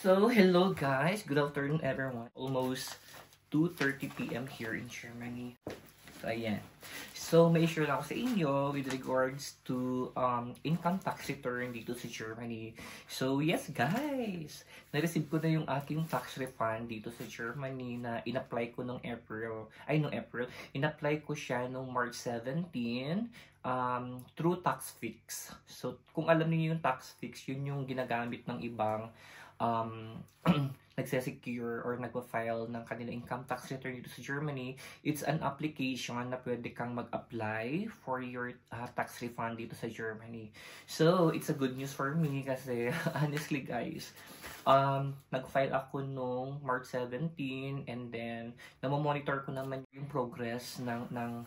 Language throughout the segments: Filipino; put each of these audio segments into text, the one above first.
So, hello guys. Good afternoon everyone. Almost 2:30 p.m. here in Germany. So, ayan. So, may share lang ako sa inyo with regards to income tax return dito sa Germany. So, yes guys! Na-receive ko na yung aking tax refund dito sa Germany na in-apply ko nung April. In-apply ko siya nung March 17 through TaxFix. So, kung alam niyo yung TaxFix, yun yung ginagamit ng ibang nagsesecure or nagpa-file ng kanila income tax return dito sa Germany. It's an application na pwede kang mag-apply for your tax refund dito sa Germany. So, it's a good news for me kasi honestly guys, nag-file ako nung March 17 and then namomonitor ko naman yung progress ng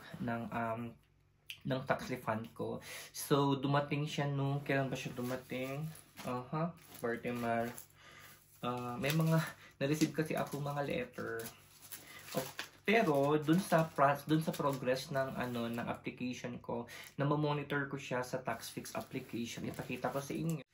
tax refund ko. So, dumating siya nung, kailan ba siya dumating? Bartimar. May mga, na-receive kasi ako mga letter. Pero, dun sa progress ng, ng application ko, na monitor ko siya sa TaxFix application. Ipakita ko sa inyo.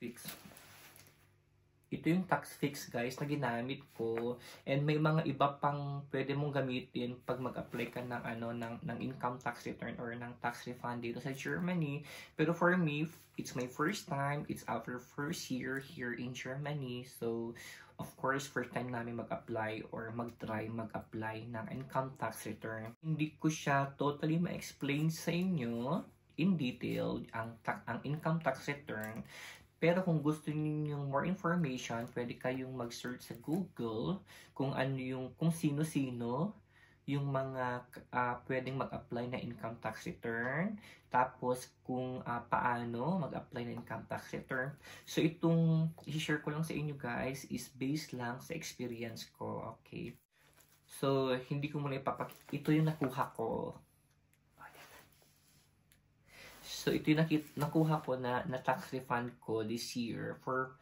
Ito yung TaxFix guys na ginamit ko, and may mga iba pang pwede mong gamitin pag mag-apply ka ng income tax return or ng tax refund dito sa Germany. Pero for me, it's my first time, it's our first year here in Germany. So of course, first time namin mag-apply or mag-try mag-apply ng income tax return. Hindi ko siya totally ma-explain sa inyo in detail ang income tax return. Pero kung gusto niyo more information, pwede kayong mag-search sa Google kung sino-sino yung mga pwedeng mag-apply na income tax return. Tapos kung paano mag-apply na income tax return. So itong i-share ko lang sa inyo guys is based lang sa experience ko, okay? So hindi ko muna ito yung nakuha ko. So ito yung nakuha ko na tax refund ko this year for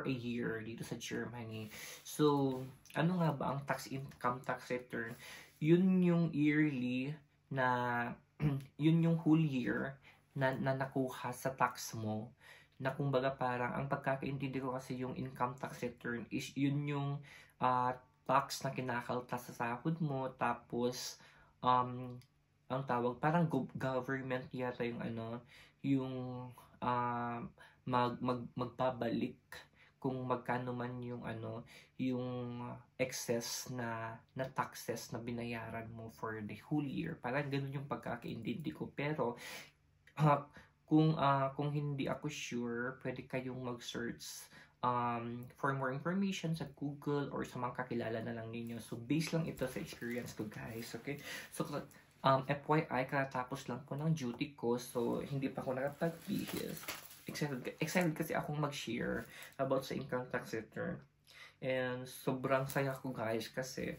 a year dito sa Germany. So ano nga ba ang income tax return? Yun yung yearly na yun yung whole year na nakuha sa tax mo. Na kumbaga parang ang pagkakaintindi ko kasi yung income tax return is yun yung tax na kinakaltas sa sahod mo, tapos ang tawag parang government yata yung magbabalik kung magkano man yung excess na taxes na binayaran mo for the whole year. Parang ganun yung pagkakaintindi ko. Pero kung hindi ako sure, pwede kayong mag-search for more information sa Google or sa mga kakilala na lang ninyo. So based lang ito sa experience ko guys, okay? So FYI, katapos lang po ng duty ko, so hindi pa ako nakapag-bihis. Excited kasi akong mag-share about sa income tax return. And sobrang saya ko guys kasi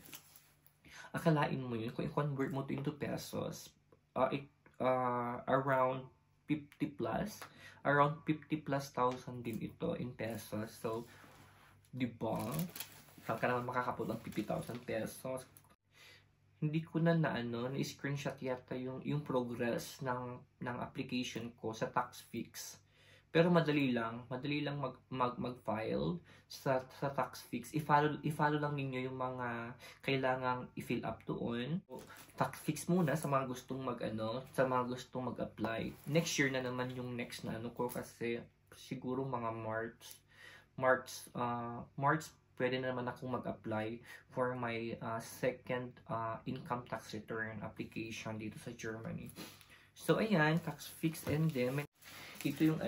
akalain mo yun, kung i-convert mo to into pesos, around 50 plus thousand din ito in pesos. So, di ba? Saan ka naman makakapot ng 50,000 pesos? Hindi ko na-screenshot yata yung progress ng application ko sa TaxFix. Pero madali lang mag-file sa TaxFix. I-follow lang ninyo yung mga kailangang i-fill up doon. So, TaxFix muna sa mga gustong mag-apply. Next year na naman yung next na ko kasi siguro mga March pwede na naman akong mag-apply for my second income tax return application dito sa Germany. So ayan, TaxFix, and then ito yung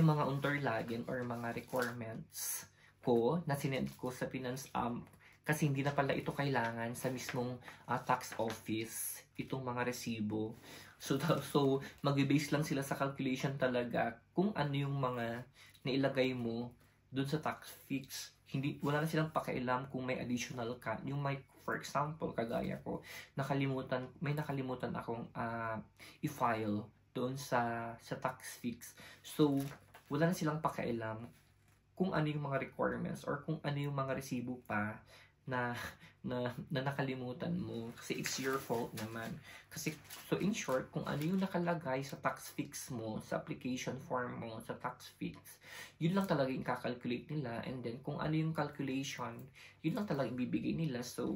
mga unterlagen or mga requirements ko na sinend ko sa finance kasi hindi na pala ito kailangan sa mismong tax office, itong mga resibo. So mag-base lang sila sa calculation talaga kung ano yung mga nailagay mo dun sa TaxFix. Wala na silang pakialam kung may additional ka. Yung for example, kagaya ko, may nakalimutan akong i-file doon sa TaxFix. So, wala na silang pakialam kung ano yung mga requirements or kung ano yung mga resibo pa na nakalimutan mo kasi it's your fault naman. Kasi so in short, kung ano yung nakalagay sa tax fix mo, sa application form mo, sa tax fix, yun lang talaga yung kakalculate nila, and then kung ano yung calculation, yun lang talaga ibibigay nila. So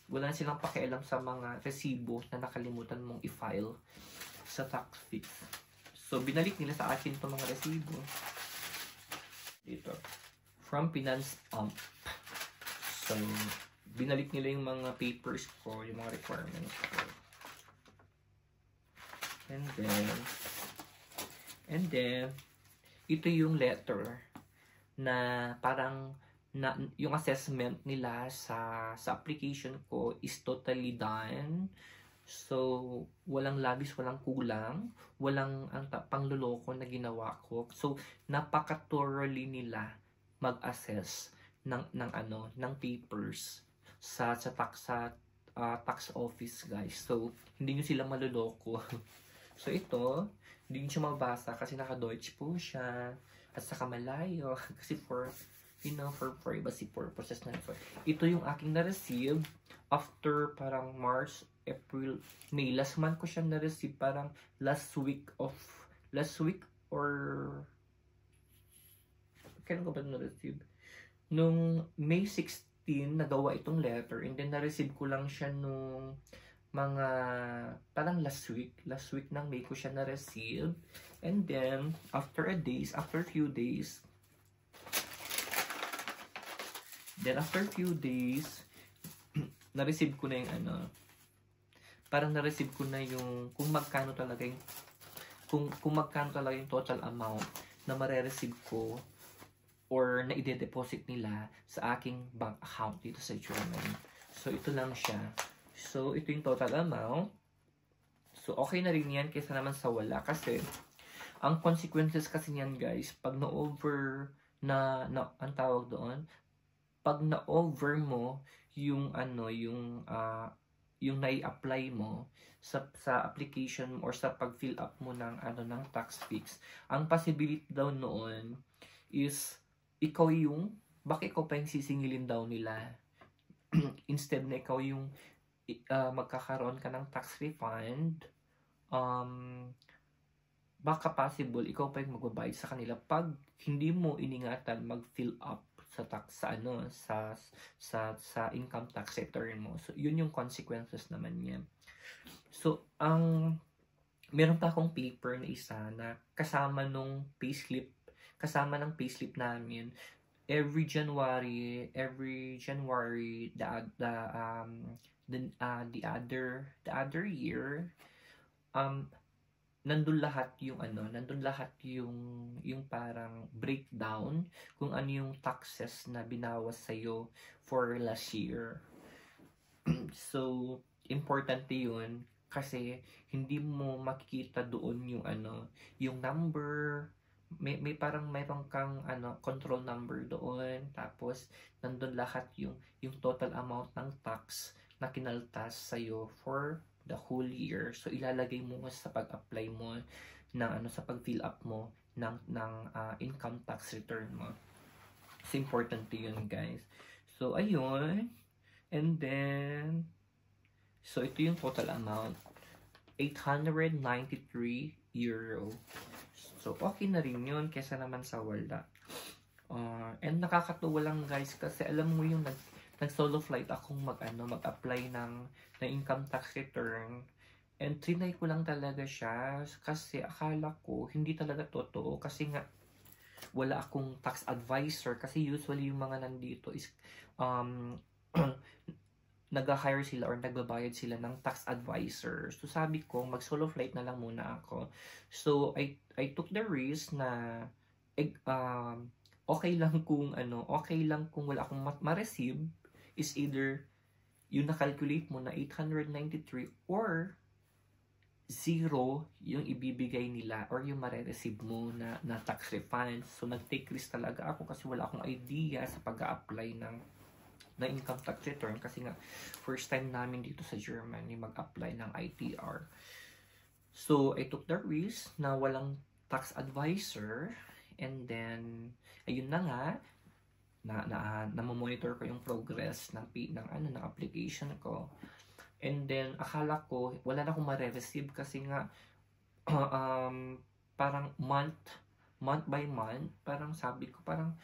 wala na silang pakialam sa mga resibo na nakalimutan mong i-file sa tax fix. So binalik nila sa akin itong mga resibo dito from Finance Amp. So binalik nila yung mga papers ko, yung mga requirements ko. And then, ito yung letter na parang yung assessment nila sa application ko is totally done. So, walang labis, walang kulang, walang pangluloko na ginawa ko. So, napaka-thoroughly nila mag-assess ng papers sa tax office, guys. So hindi nyo sila maluloko. So ito, hindi nyo siya mabasa kasi naka-Deutsch po siya at saka malayo kasi for privacy purposes na ito. Ito yung aking na-receive after parang March, April, May. Last month ko siya na-receive, parang last week or kailan ko ba na-receive? Nung May 16 nagawa itong letter, and then na-receive ko lang siya nung mga parang last week ng May ko siya na-receive. And then after a few days na-receive ko na yung parang na-receive ko na yung kung magkano talaga yung total amount na mare-receive ko or na ide-deposit nila sa aking bank account dito sa Germany. So, ito lang siya. So, ito yung total amount. So, okay na rin yan kaysa naman sa wala. Kasi, ang consequences kasi niyan, guys, pag na-over ang tawag doon, pag na-over mo yung yung nai-apply mo sa application or sa pag-fill up mo ng tax fix, ang possibility daw noon is baka ikaw pa yung sisingilin daw nila instead na ikaw yung magkakaroon ka ng tax refund. Baka possible ikaw pa yung magbabayad sa kanila pag hindi mo iningatan mag-fill up sa tax sa income tax return mo. So yun yung consequences naman niya. So meron pa akong paper na isa na kasama ng payslip namin. Every January the other year, nandun lahat yung parang breakdown kung ano yung taxes na binawas sa'yo for last year. So importante yun kasi hindi mo makikita doon yung number. May parang mayroon kang control number doon, tapos nandun lahat yung total amount ng tax na kinaltas sa iyo for the whole year. So ilalagay mo sa pag-apply mo ng sa pag-fill up mo ng income tax return mo. So important yun, guys. So ayun, and then so ito yung total amount, 893 euro. So, okay na rin yun kesa naman sa wala. And nakakatuwa lang, guys, kasi alam mo yung nag-solo flight akong mag-apply ng income tax return. And trinay ko lang talaga siya kasi akala ko hindi talaga totoo kasi nga wala akong tax advisor. Kasi usually yung mga nandito is nag-hire sila or nagbabayad sila ng tax advisor. So sabi ko, mag-solo flight na lang muna ako. So I took the risk na okay lang kung wala akong ma-receive, is either yung na-calculate mo na 893 or 0 yung ibibigay nila or yung mare-receive mo na tax refund. So nag-take risk talaga ako kasi wala akong idea sa pag-a-apply ng income tax return kasi nga first time namin dito sa Germany mag-apply ng ITR. So I took the risk na walang tax advisor, and then ayun na nga, monitor ko yung progress ng application ko. And then akala ko wala na akong ma-receive kasi nga parang month by month, parang sabi ko parang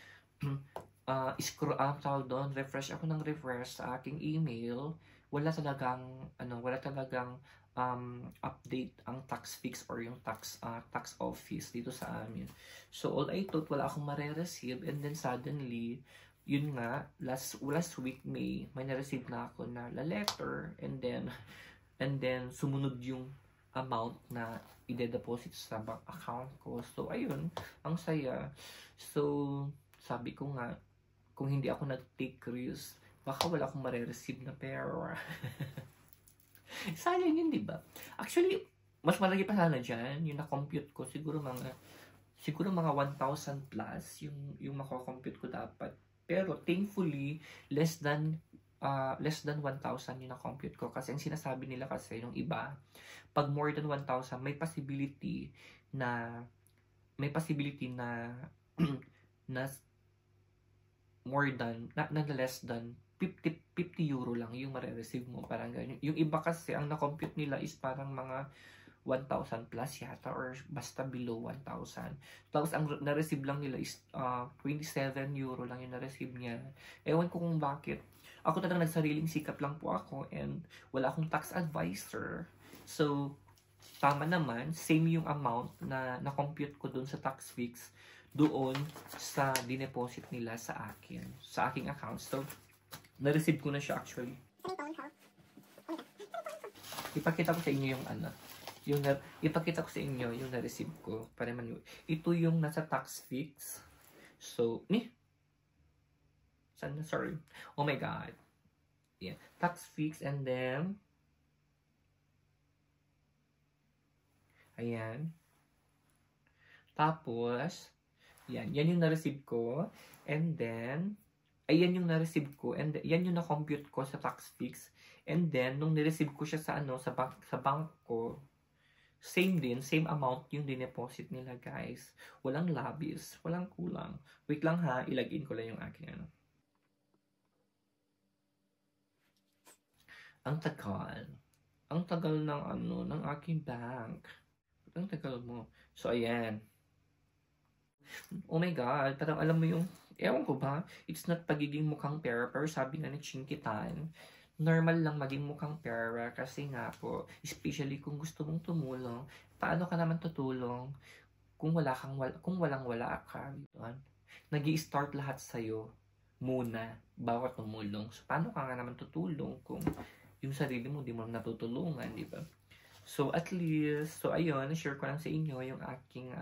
scroll up tawag doon, refresh ako ng refresh sa aking email, wala talagang update ang tax fix or yung tax office dito sa amin. So all I thought wala akong mare-receive, and then suddenly yun nga last week may na-receive na ako na letter, and then sumunod yung amount na ide-deposit sa bank account ko. So ayun, ang saya. So sabi ko nga, kung hindi ako nag-take risk, baka wala akong mare-receive na pera. Sayang yun, di ba? Actually, mas malaki pa sana dyan. Yung na-compute ko, siguro mga 1,000 plus yung mako-compute ko dapat. Pero thankfully, less than 1,000 yung na-compute ko. Kasi ang sinasabi nila kasi, yung iba, pag more than 1,000, may possibility na na more than, na less than 50 euro lang yung mare-receive mo, parang ganyan. Yung iba kasi ang na-compute nila is parang mga 1,000 plus yata, or basta below 1,000. Tapos ang na-receive lang nila is 27 euro lang yung na-receive niya. Ewan ko kung bakit. Ako talagang nagsariling sikap lang po ako, and wala akong tax advisor. So tama naman, same yung amount na na-compute ko dun sa tax fix doon sa dineposit nila sa aking account. So na-receive ko na siya actually. Ipakita ko sa inyo ipakita ko sa inyo yung na-receive ko para man yun. Ito yung nasa tax fix. So, sorry. Oh my god. Yeah, tax fix, and then ayan. Tapos yan yung na-receive ko, and then ayan yung na-receive ko, and yan yung na-compute ko sa tax fix. And then nung ni-receive ko siya sa bank ko, same amount yung dineposit nila, guys. Walang labis, walang kulang. Wait lang ha, ilagin ko lang yung aking Ang tagal ng aking bank. Ang tagal mo. So ayan. Oh my god, parang alam mo yung, ewan ko ba, it's not pagiging mukhang pera, pero sabi nga ni Chinkitan, normal lang maging mukhang pera, kasi nga po, especially kung gusto mong tumulong, paano ka naman tutulong kung walang-wala ka, nag-i-start lahat sa'yo muna bago tumulong. So paano ka nga naman tutulong kung yung sarili mo di mo natutulungan, di ba? So at least, so ayun, share ko lang sa inyo yung aking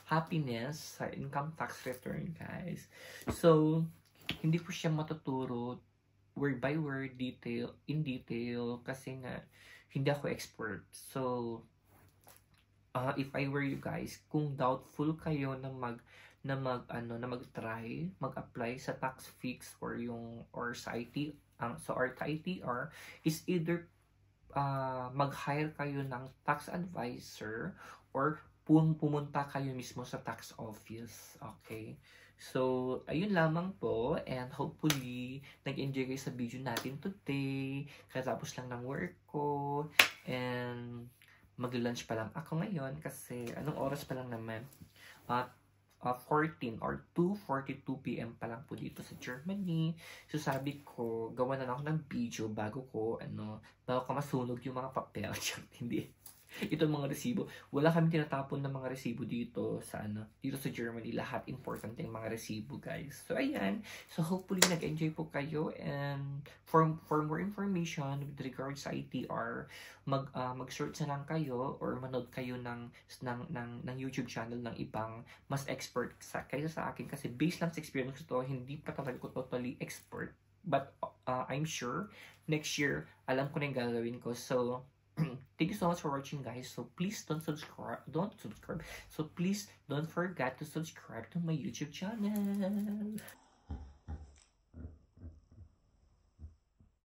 happiness sa income tax return, guys. So, hindi ko siya matuturo word by word, in detail, kasi nga, hindi ako expert. So, if I were you guys, kung doubtful kayo na mag-apply sa tax fix or sa ITR, is either mag-hire kayo ng tax advisor, or pumunta kayo mismo sa tax office. Okay? So, ayun lamang po, and hopefully nag-enjoy kayo sa video natin today. Katapos lang ng work ko, and mag-lunch pa lang ako ngayon kasi anong oras pa lang naman? 14 or 2:42 PM pa lang po dito sa Germany. So sabi ko, gawa na lang ako ng video bago ko masunog yung mga papel. Hindi. Itong mga resibo. Wala kami tinatapon ng mga resibo dito sa Germany. Lahat important yung mga resibo, guys. So ayan. So hopefully nag-enjoy po kayo, and for more information with regards sa ITR, mag-search na lang kayo or manood kayo ng YouTube channel ng ibang mas expert kaysa sa akin, kasi based lang sa experience ko to, hindi pa talaga ko totally expert. But I'm sure next year alam ko na yung gagawin ko. So thank you so much for watching, guys. So please don't subscribe. So please don't forget to subscribe to my YouTube channel.